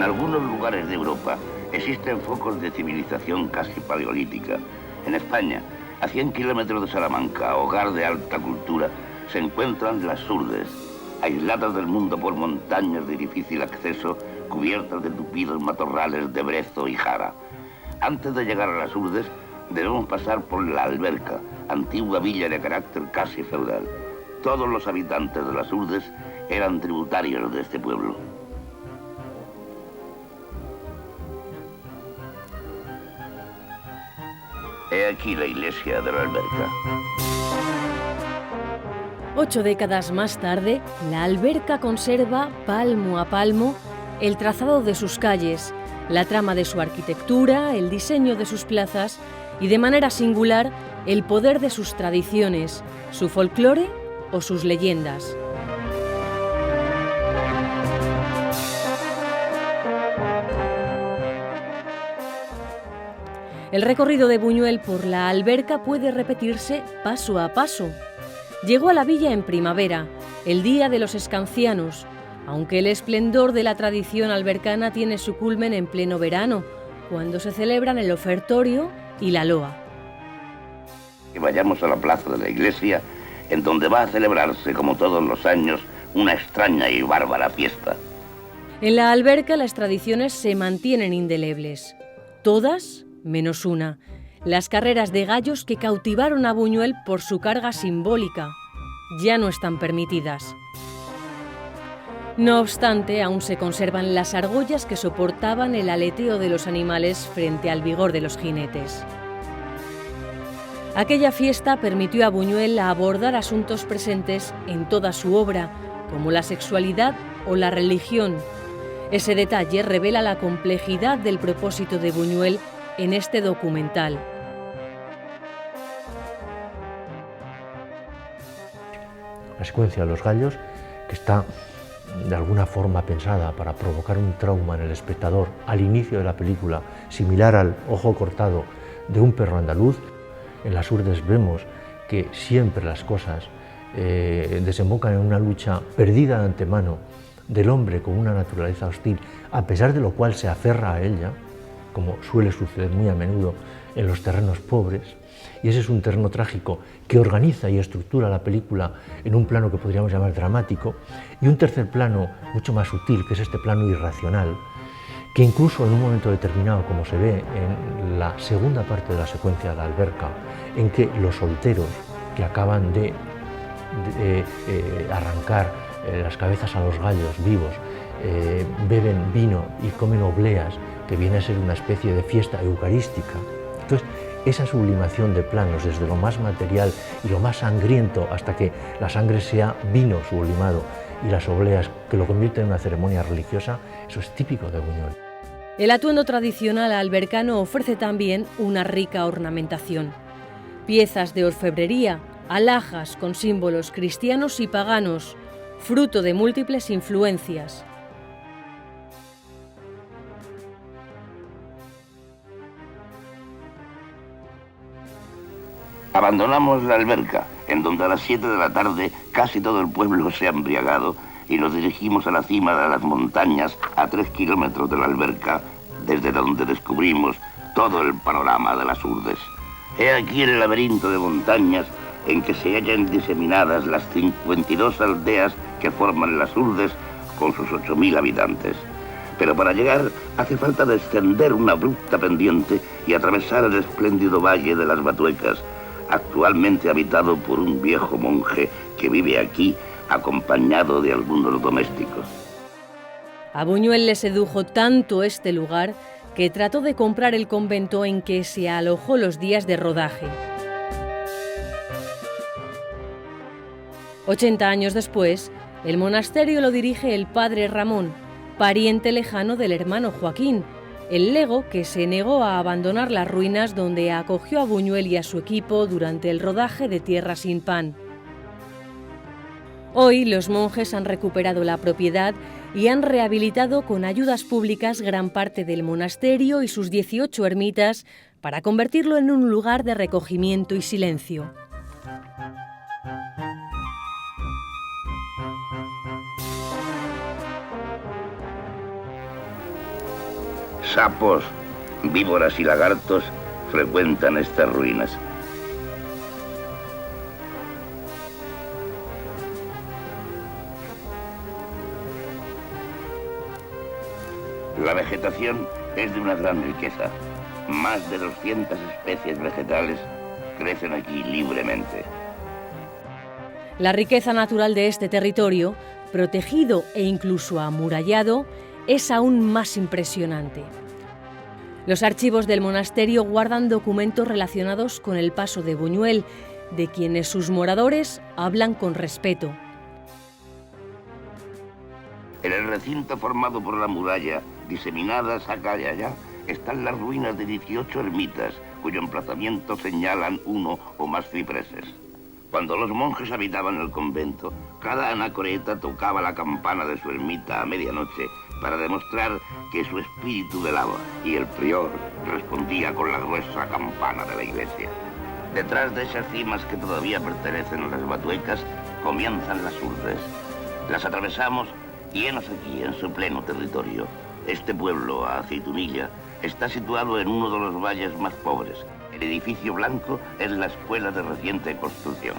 algunos lugares de Europa existen focos de civilización casi paleolítica. En España, a 100 kilómetros de Salamanca, hogar de alta cultura, se encuentran las Surdes, aisladas del mundo por montañas de difícil acceso, cubiertas de tupidos matorrales de brezo y jara. Antes de llegar a las Surdes, debemos pasar por la Alberca, antigua villa de carácter casi feudal. Todos los habitantes de las Surdes eran tributarios de este pueblo. He aquí la iglesia de la Alberca. 8 décadas más tarde, la Alberca conserva, palmo a palmo, el trazado de sus calles, la trama de su arquitectura, el diseño de sus plazas y, de manera singular, el poder de sus tradiciones, su folclore o sus leyendas. El recorrido de Buñuel por la Alberca puede repetirse paso a paso. Llegó a la villa en primavera, el día de los escancianos, aunque el esplendor de la tradición albercana tiene su culmen en pleno verano, cuando se celebran el ofertorio y la loa. Que vayamos a la plaza de la iglesia, en donde va a celebrarse, como todos los años, una extraña y bárbara fiesta. En la Alberca las tradiciones se mantienen indelebles, todas menos una: las carreras de gallos que cautivaron a Buñuel por su carga simbólica. Ya no están permitidas. No obstante, aún se conservan las argollas que soportaban el aleteo de los animales frente al vigor de los jinetes. Aquella fiesta permitió a Buñuel abordar asuntos presentes en toda su obra, como la sexualidad o la religión. Ese detalle revela la complejidad del propósito de Buñuel en este documental. La secuencia de los gallos, que está de alguna forma pensada para provocar un trauma en el espectador al inicio de la película, similar al ojo cortado de un perro andaluz. En las Surdes vemos que siempre las cosas desembocan en una lucha perdida de antemano del hombre con una naturaleza hostil, a pesar de lo cual se aferra a ella, como suele suceder muy a menudo en los terrenos pobres, y ese es un terreno trágico que organiza y estructura la película en un plano que podríamos llamar dramático, y un tercer plano mucho más sutil, que es este plano irracional, que incluso en un momento determinado, como se ve en la segunda parte de la secuencia de la Alberca, en que los solteros que acaban de arrancar las cabezas a los gallos vivos, beben vino y comen obleas, que viene a ser una especie de fiesta eucarística. Entonces, esa sublimación de planos, desde lo más material y lo más sangriento, hasta que la sangre sea vino sublimado y las obleas que lo convierten en una ceremonia religiosa, eso es típico de Buñuel. El atuendo tradicional albercano ofrece también una rica ornamentación. Piezas de orfebrería, alhajas con símbolos cristianos y paganos, fruto de múltiples influencias. Abandonamos la Alberca, en donde a las 7 de la tarde casi todo el pueblo se ha embriagado, y nos dirigimos a la cima de las montañas a 3 kilómetros de la Alberca, desde donde descubrimos todo el panorama de las Surdes. He aquí el laberinto de montañas en que se hallan diseminadas las 52 aldeas que forman las Surdes con sus 8.000 habitantes. Pero para llegar hace falta descender una abrupta pendiente y atravesar el espléndido valle de las Batuecas, actualmente habitado por un viejo monje que vive aquí acompañado de algunos domésticos. A Buñuel le sedujo tanto este lugar que trató de comprar el convento en que se alojó los días de rodaje. 80 años después, el monasterio lo dirige el padre Ramón, pariente lejano del hermano Joaquín, el lego que se negó a abandonar las ruinas donde acogió a Buñuel y a su equipo durante el rodaje de Tierra sin pan. Hoy los monjes han recuperado la propiedad y han rehabilitado con ayudas públicas gran parte del monasterio y sus 18 ermitas para convertirlo en un lugar de recogimiento y silencio. Sapos, víboras y lagartos frecuentan estas ruinas. La vegetación es de una gran riqueza. Más de 200 especies vegetales crecen aquí libremente. La riqueza natural de este territorio, protegido e incluso amurallado, es aún más impresionante. Los archivos del monasterio guardan documentos relacionados con el paso de Buñuel, de quienes sus moradores hablan con respeto. En el recinto formado por la muralla, diseminadas acá y allá, están las ruinas de 18 ermitas, cuyo emplazamiento señalan uno o más cipreses. Cuando los monjes habitaban el convento, cada anacoreta tocaba la campana de su ermita a medianoche para demostrar que su espíritu velaba, y el prior respondía con la gruesa campana de la iglesia. Detrás de esas cimas que todavía pertenecen a las batuecas, comienzan las urdes. Las atravesamos y henos aquí, en su pleno territorio. Este pueblo, a Aceitunilla, está situado en uno de los valles más pobres. El edificio blanco es la escuela de reciente construcción.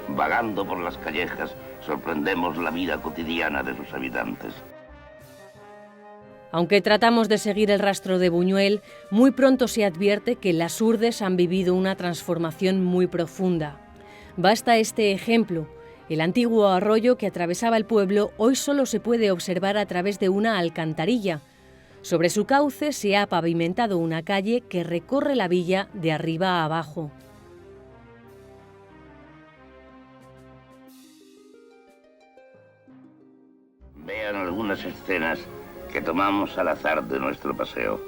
Vagando por las callejas, sorprendemos la vida cotidiana de sus habitantes. Aunque tratamos de seguir el rastro de Buñuel, muy pronto se advierte que las urdes han vivido una transformación muy profunda. Basta este ejemplo. El antiguo arroyo que atravesaba el pueblo hoy solo se puede observar a través de una alcantarilla. Sobre su cauce se ha pavimentado una calle que recorre la villa de arriba a abajo. Vean algunas escenas que tomamos al azar de nuestro paseo.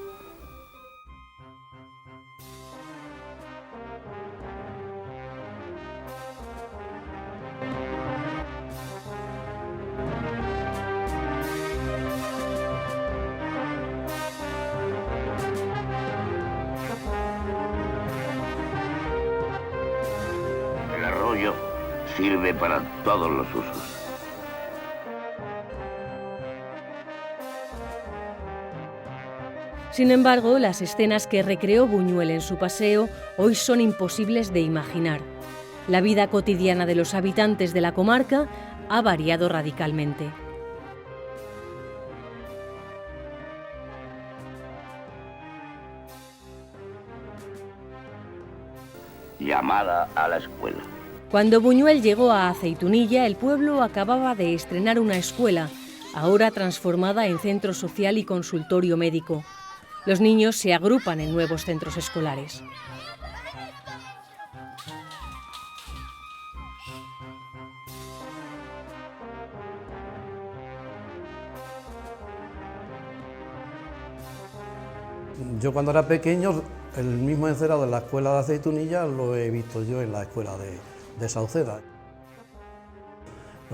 El arroyo sirve para todos los usos. Sin embargo, las escenas que recreó Buñuel en su paseo hoy son imposibles de imaginar. La vida cotidiana de los habitantes de la comarca ha variado radicalmente. Llamada a la escuela. Cuando Buñuel llegó a Aceitunilla, el pueblo acababa de estrenar una escuela, ahora transformada en centro social y consultorio médico. Los niños se agrupan en nuevos centros escolares. Yo cuando era pequeño, el mismo encerado en la escuela de Aceitunilla lo he visto yo en la escuela de Sauceda.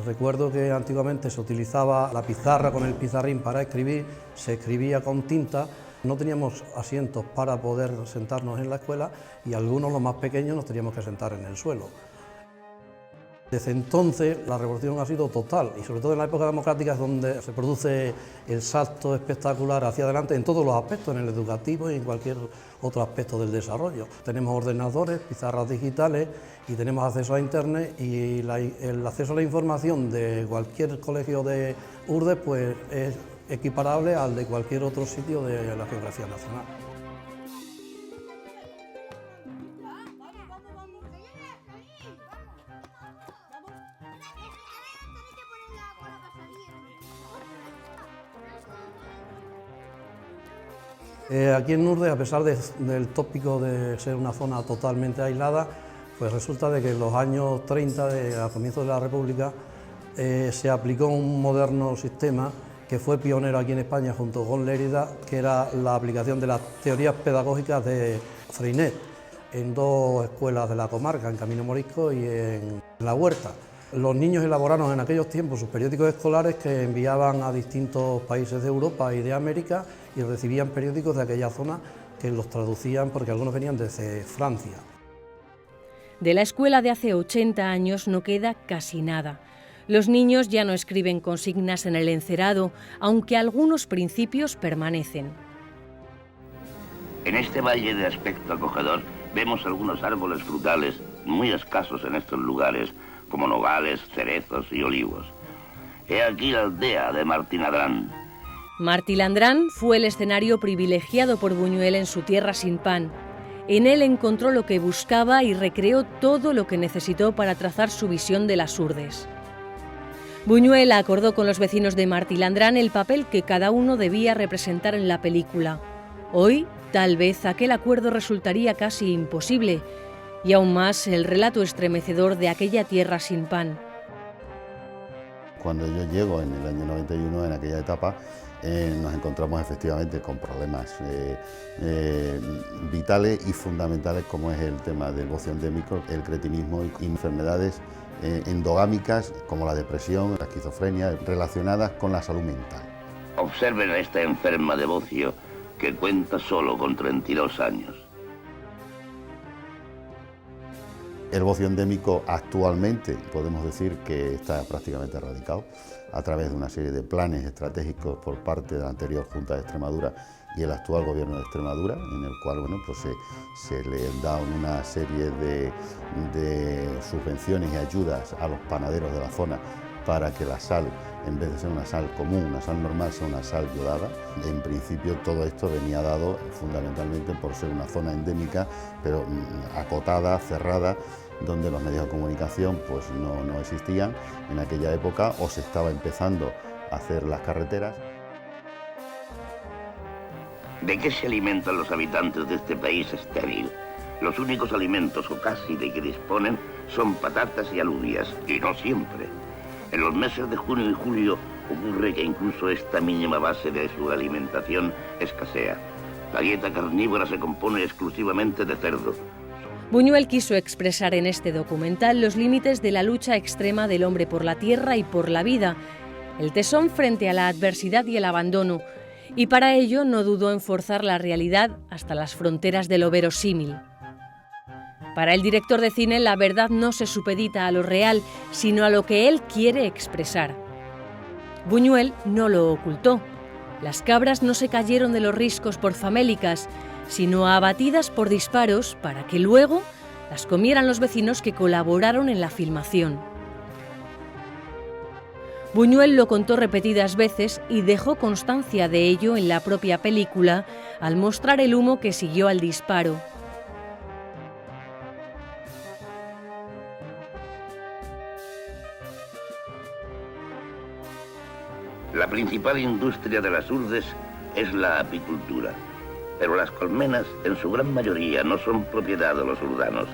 Recuerdo que antiguamente se utilizaba la pizarra con el pizarrín para escribir, se escribía con tinta. No teníamos asientos para poder sentarnos en la escuela y algunos, los más pequeños, nos teníamos que sentar en el suelo. Desde entonces la revolución ha sido total y sobre todo en la época democrática es donde se produce el salto espectacular hacia adelante en todos los aspectos, en el educativo y en cualquier otro aspecto del desarrollo. Tenemos ordenadores, pizarras digitales y tenemos acceso a internet y el acceso a la información de cualquier colegio de Urdes pues es equiparable al de cualquier otro sitio de la geografía nacional. Aquí en Urdes, a pesar del tópico de ser una zona totalmente aislada, pues resulta de que en los años 30, a comienzos de la República, se aplicó un moderno sistema que fue pionero aquí en España junto con Lérida, que era la aplicación de las teorías pedagógicas de Freinet en dos escuelas de la comarca, en Camino Morisco y en La Huerta. Los niños elaboraron en aquellos tiempos sus periódicos escolares que enviaban a distintos países de Europa y de América y recibían periódicos de aquella zona que los traducían porque algunos venían desde Francia. De la escuela de hace 80 años no queda casi nada. Los niños ya no escriben consignas en el encerado, aunque algunos principios permanecen. En este valle de aspecto acogedor vemos algunos árboles frutales muy escasos en estos lugares, como nogales, cerezos y olivos. He aquí la aldea de Martiladrán. Martilandrán fue el escenario privilegiado por Buñuel en su tierra sin pan. En él encontró lo que buscaba y recreó todo lo que necesitó para trazar su visión de las Urdes. Buñuel acordó con los vecinos de Martilandrán el papel que cada uno debía representar en la película. Hoy, tal vez, aquel acuerdo resultaría casi imposible, y aún más el relato estremecedor de aquella tierra sin pan. Cuando yo llego en el año 91, en aquella etapa, nos encontramos efectivamente con problemas vitales y fundamentales, como es el tema del bocio endémico, el cretinismo y enfermedades endogámicas como la depresión, la esquizofrenia, relacionadas con la salud mental. Observen a esta enferma de bocio que cuenta solo con 32 años. El bocio endémico actualmente podemos decir que está prácticamente erradicado a través de una serie de planes estratégicos por parte de la anterior Junta de Extremadura y el actual Gobierno de Extremadura, en el cual pues se le da una serie de subvenciones y ayudas a los panaderos de la zona para que la sal, en vez de ser una sal común, una sal normal, sea una sal yodada. En principio todo esto venía dado fundamentalmente por ser una zona endémica, pero acotada, cerrada, donde los medios de comunicación pues no existían en aquella época, o se estaba empezando a hacer las carreteras. ¿De qué se alimentan los habitantes de este país estéril? Los únicos alimentos, o casi, de que disponen son patatas y alubias, y no siempre. En los meses de junio y julio ocurre que incluso esta mínima base de su alimentación escasea. La dieta carnívora se compone exclusivamente de cerdo. Buñuel quiso expresar en este documental los límites de la lucha extrema del hombre por la tierra y por la vida, el tesón frente a la adversidad y el abandono, y para ello no dudó en forzar la realidad hasta las fronteras de lo verosímil. Para el director de cine, la verdad no se supedita a lo real, sino a lo que él quiere expresar. Buñuel no lo ocultó. Las cabras no se cayeron de los riscos por famélicas, sino abatidas por disparos para que luego las comieran los vecinos que colaboraron en la filmación. Buñuel lo contó repetidas veces y dejó constancia de ello en la propia película al mostrar el humo que siguió al disparo. La principal industria de las Urdes es la apicultura, pero las colmenas en su gran mayoría no son propiedad de los urdanos.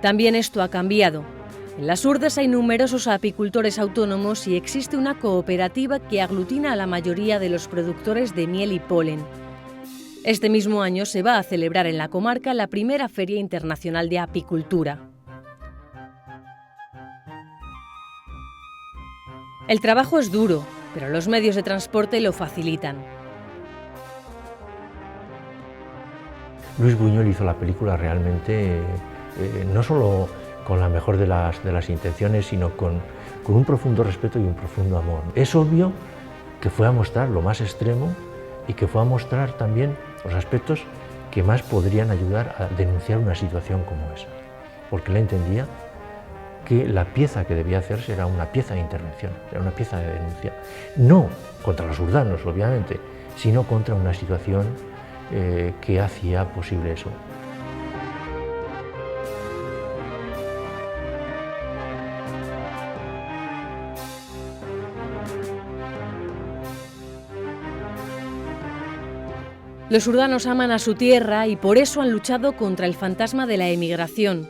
También esto ha cambiado. En las Urdes hay numerosos apicultores autónomos y existe una cooperativa que aglutina a la mayoría de los productores de miel y polen. Este mismo año se va a celebrar en la comarca la primera Feria Internacional de Apicultura. El trabajo es duro, pero los medios de transporte lo facilitan. Luis Buñuel hizo la película realmente no solo con la mejor de las intenciones, sino con un profundo respeto y un profundo amor. Es obvio que fue a mostrar lo más extremo y que fue a mostrar también los aspectos que más podrían ayudar a denunciar una situación como esa, porque él entendía que la pieza que debía hacerse era una pieza de intervención, era una pieza de denuncia, no contra los urdanos, obviamente, sino contra una situación que hacía posible eso. Los urdanos aman a su tierra y por eso han luchado contra el fantasma de la emigración.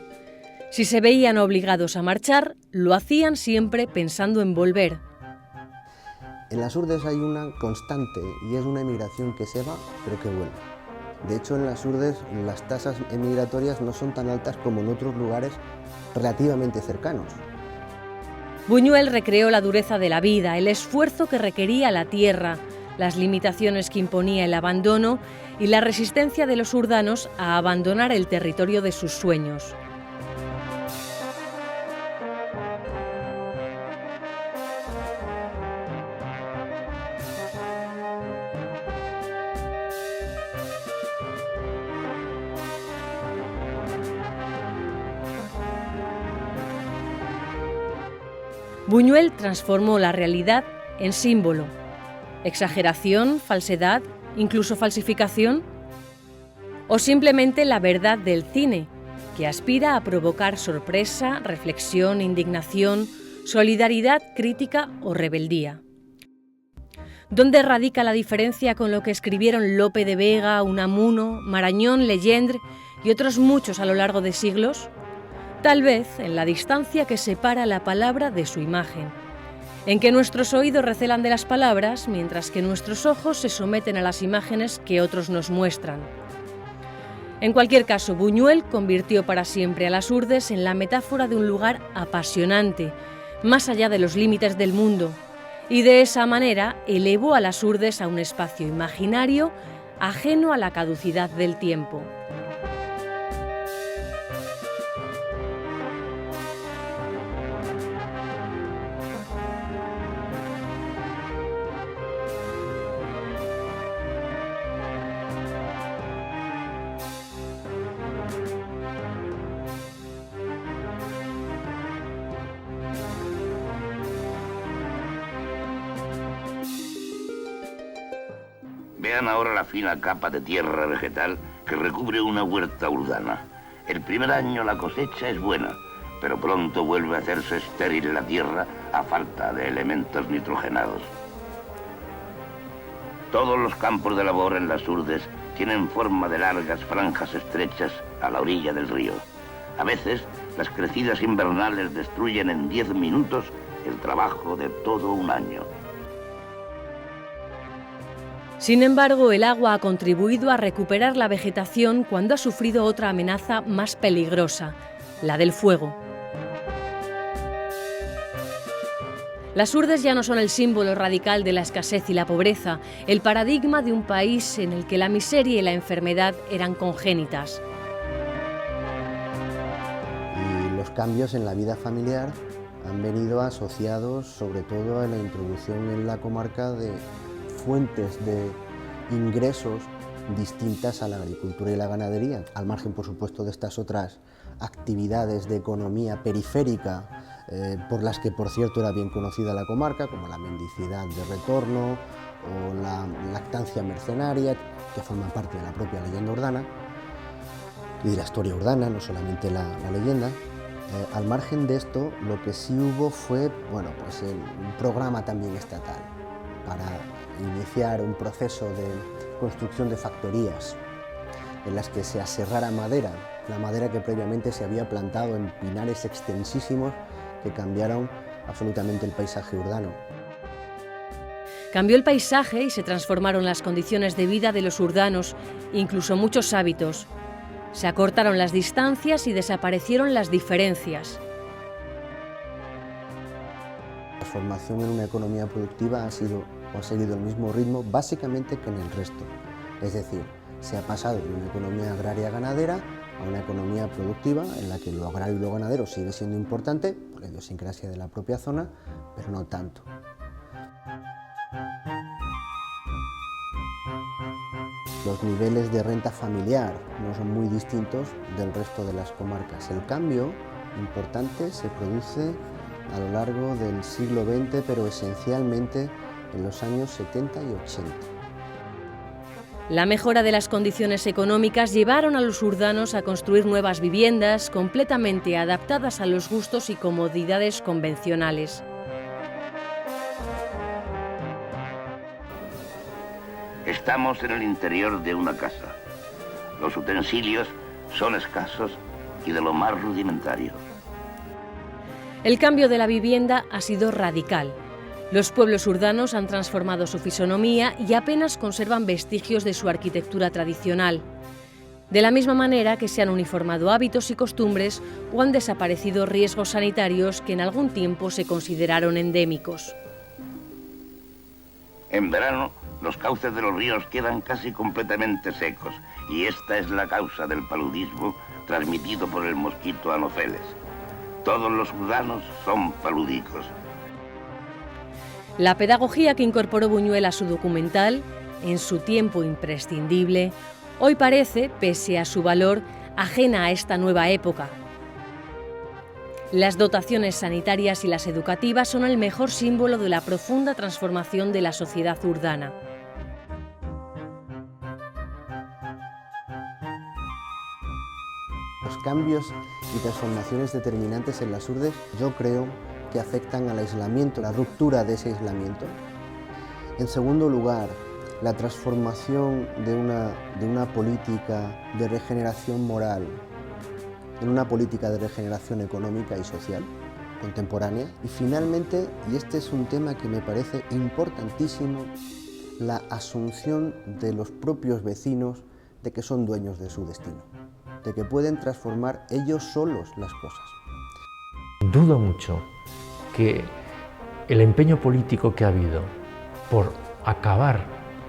Si se veían obligados a marchar, lo hacían siempre pensando en volver. En las Urdes hay una constante y es una emigración que se va, pero que vuelve. De hecho, en las Urdes las tasas emigratorias no son tan altas como en otros lugares relativamente cercanos. Buñuel recreó la dureza de la vida, el esfuerzo que requería la tierra, las limitaciones que imponía el abandono y la resistencia de los urdanos a abandonar el territorio de sus sueños. Buñuel transformó la realidad en símbolo. ¿Exageración, falsedad, incluso falsificación? ¿O simplemente la verdad del cine, que aspira a provocar sorpresa, reflexión, indignación, solidaridad, crítica o rebeldía? ¿Dónde radica la diferencia con lo que escribieron Lope de Vega, Unamuno, Marañón, Legendre y otros muchos a lo largo de siglos? Tal vez en la distancia que separa la palabra de su imagen, en que nuestros oídos recelan de las palabras, mientras que nuestros ojos se someten a las imágenes que otros nos muestran. En cualquier caso, Buñuel convirtió para siempre a Las Hurdes en la metáfora de un lugar apasionante, más allá de los límites del mundo, y de esa manera elevó a Las Hurdes a un espacio imaginario ajeno a la caducidad del tiempo. Vean ahora la fina capa de tierra vegetal que recubre una huerta urdana. El primer año la cosecha es buena, pero pronto vuelve a hacerse estéril la tierra a falta de elementos nitrogenados. Todos los campos de labor en Las Hurdes tienen forma de largas franjas estrechas a la orilla del río. A veces, las crecidas invernales destruyen en 10 minutos el trabajo de todo un año. Sin embargo, el agua ha contribuido a recuperar la vegetación cuando ha sufrido otra amenaza más peligrosa, la del fuego. Las Hurdes ya no son el símbolo radical de la escasez y la pobreza, el paradigma de un país en el que la miseria y la enfermedad eran congénitas. Y los cambios en la vida familiar han venido asociados sobre todo a la introducción en la comarca de fuentes de ingresos distintas a la agricultura y la ganadería, al margen, por supuesto, de estas otras actividades de economía periférica, por las que, por cierto, era bien conocida la comarca, como la mendicidad de retorno o la lactancia mercenaria, que forman parte de la propia leyenda urdana y de la historia urdana, no solamente la leyenda. Al margen de esto, lo que sí hubo fue, bueno, pues un programa también estatal para iniciar un proceso de construcción de factorías en las que se aserrara madera, la madera que previamente se había plantado en pinares extensísimos que cambiaron absolutamente el paisaje urdano. Cambió el paisaje y se transformaron las condiciones de vida de los urdanos, incluso muchos hábitos. Se acortaron las distancias y desaparecieron las diferencias. La transformación en una economía productiva ha seguido el mismo ritmo básicamente que en el resto. Es decir, se ha pasado de una economía agraria ganadera a una economía productiva en la que lo agrario y lo ganadero sigue siendo importante por la idiosincrasia de la propia zona, pero no tanto. Los niveles de renta familiar no son muy distintos del resto de las comarcas. El cambio importante se produce a lo largo del siglo XX, pero esencialmente en los años 70 y 80. La mejora de las condiciones económicas llevaron a los urdanos a construir nuevas viviendas completamente adaptadas a los gustos y comodidades convencionales. Estamos en el interior de una casa. Los utensilios son escasos y de lo más rudimentario. El cambio de la vivienda ha sido radical. Los pueblos urdanos han transformado su fisonomía y apenas conservan vestigios de su arquitectura tradicional. De la misma manera que se han uniformado hábitos y costumbres o han desaparecido riesgos sanitarios que en algún tiempo se consideraron endémicos. En verano, los cauces de los ríos quedan casi completamente secos y esta es la causa del paludismo transmitido por el mosquito Anopheles. Todos los urdanos son palúdicos. La pedagogía que incorporó Buñuel a su documental, en su tiempo imprescindible, hoy parece, pese a su valor, ajena a esta nueva época. Las dotaciones sanitarias y las educativas son el mejor símbolo de la profunda transformación de la sociedad urdana. Los cambios y transformaciones determinantes en las urdes, yo creo que afectan al aislamiento, la ruptura de ese aislamiento. En segundo lugar, la transformación de una política de regeneración moral en una política de regeneración económica y social contemporánea. Y finalmente, y este es un tema que me parece importantísimo, la asunción de los propios vecinos de que son dueños de su destino, de que pueden transformar ellos solos las cosas. Dudo mucho que el empeño político que ha habido por acabar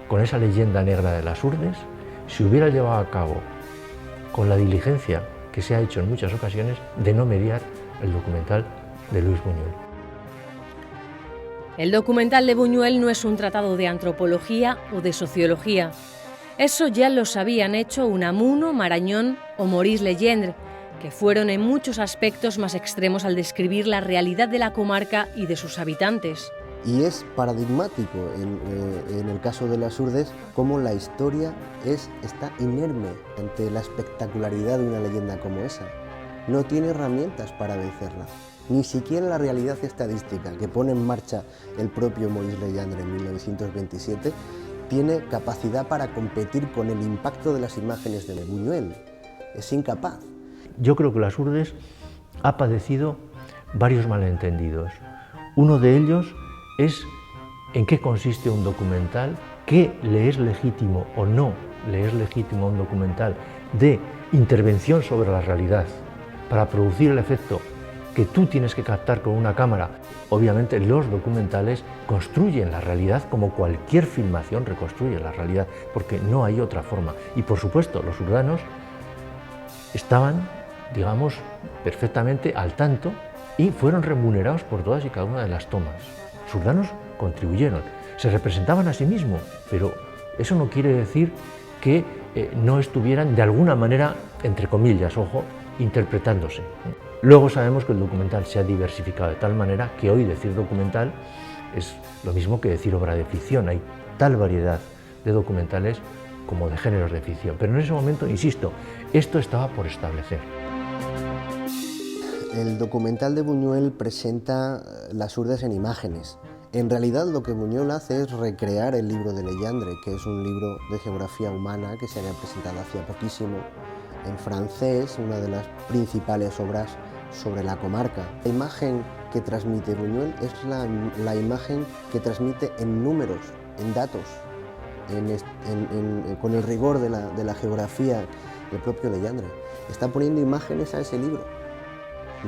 con esa leyenda negra de las urdes se hubiera llevado a cabo con la diligencia que se ha hecho en muchas ocasiones de no mediar el documental de Luis Buñuel. El documental de Buñuel no es un tratado de antropología o de sociología. Eso ya los habían hecho Unamuno, Marañón o Maurice Legendre, que fueron en muchos aspectos más extremos al describir la realidad de la comarca y de sus habitantes. Y es paradigmático en el caso de las urdes cómo la historia está inerme ante la espectacularidad de una leyenda como esa. No tiene herramientas para vencerla. Ni siquiera la realidad estadística que pone en marcha el propio Maurice Legendre en 1927 tiene capacidad para competir con el impacto de las imágenes de Buñuel. Es incapaz. Yo creo que las urdes ha padecido varios malentendidos. Uno de ellos es en qué consiste un documental, qué le es legítimo o no le es legítimo a un documental de intervención sobre la realidad para producir el efecto que tú tienes que captar con una cámara. Obviamente los documentales construyen la realidad como cualquier filmación reconstruye la realidad, porque no hay otra forma. Y por supuesto los urdanos estaban, digamos, perfectamente al tanto y fueron remunerados por todas y cada una de las tomas. Los urdanos contribuyeron, se representaban a sí mismos, pero eso no quiere decir que no estuvieran de alguna manera, entre comillas, ojo, interpretándose. Luego sabemos que el documental se ha diversificado de tal manera que hoy decir documental es lo mismo que decir obra de ficción. Hay tal variedad de documentales como de géneros de ficción, pero en ese momento, insisto, esto estaba por establecer. El documental de Buñuel presenta las urdes en imágenes. En realidad lo que Buñuel hace es recrear el libro de Legendre, que es un libro de geografía humana que se había presentado hacía poquísimo en francés, una de las principales obras sobre la comarca. La imagen que transmite Buñuel es la imagen que transmite en números, en datos, con el rigor de la geografía del propio Legendre. Está poniendo imágenes a ese libro,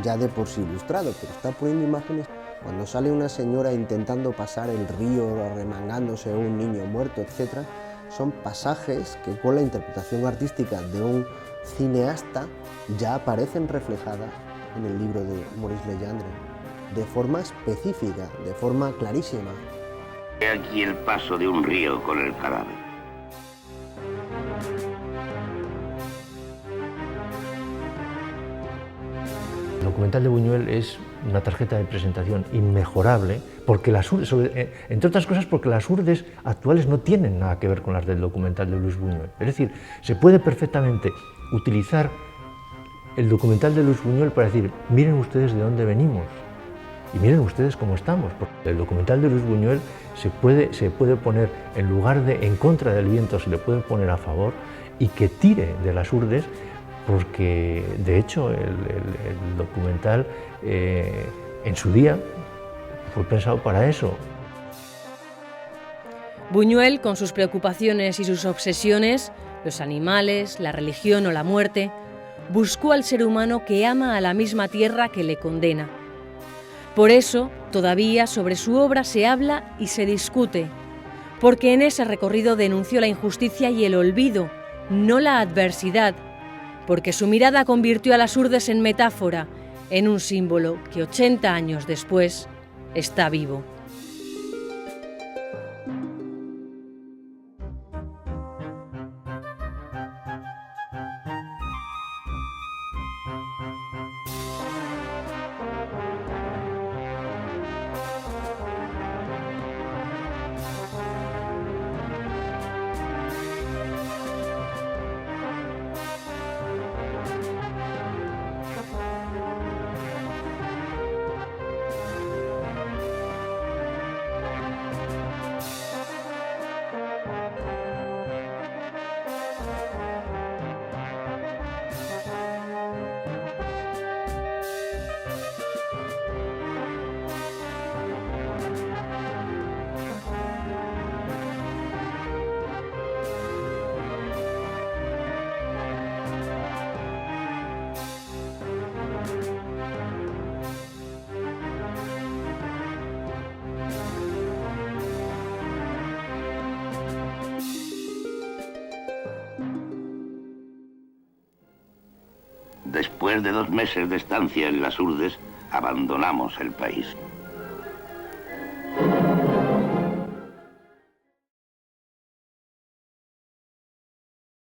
ya de por sí ilustrado, pero está poniendo imágenes. Cuando sale una señora intentando pasar el río, remangándose un niño muerto, etc., son pasajes que con la interpretación artística de un cineasta ya aparecen reflejadas en el libro de Maurice Legendre, de forma específica, de forma clarísima. He aquí el paso de un río con el cadáver. El documental de Buñuel es una tarjeta de presentación inmejorable, porque las urdes, entre otras cosas porque las urdes actuales no tienen nada que ver con las del documental de Luis Buñuel. Es decir, se puede perfectamente utilizar el documental de Luis Buñuel para decir, miren ustedes de dónde venimos y miren ustedes cómo estamos. Porque el documental de Luis Buñuel se puede poner, en lugar de en contra del viento, se le puede poner a favor y que tire de las urdes, porque de hecho el documental en su día fue pensado para eso. Buñuel, con sus preocupaciones y sus obsesiones, los animales, la religión o la muerte, buscó al ser humano que ama a la misma tierra que le condena. Por eso, todavía sobre su obra se habla y se discute, porque en ese recorrido denunció la injusticia y el olvido, no la adversidad, porque su mirada convirtió a las urdes en metáfora, en un símbolo que 80 años después está vivo. Después de 2 meses de estancia en las Urdes, abandonamos el país.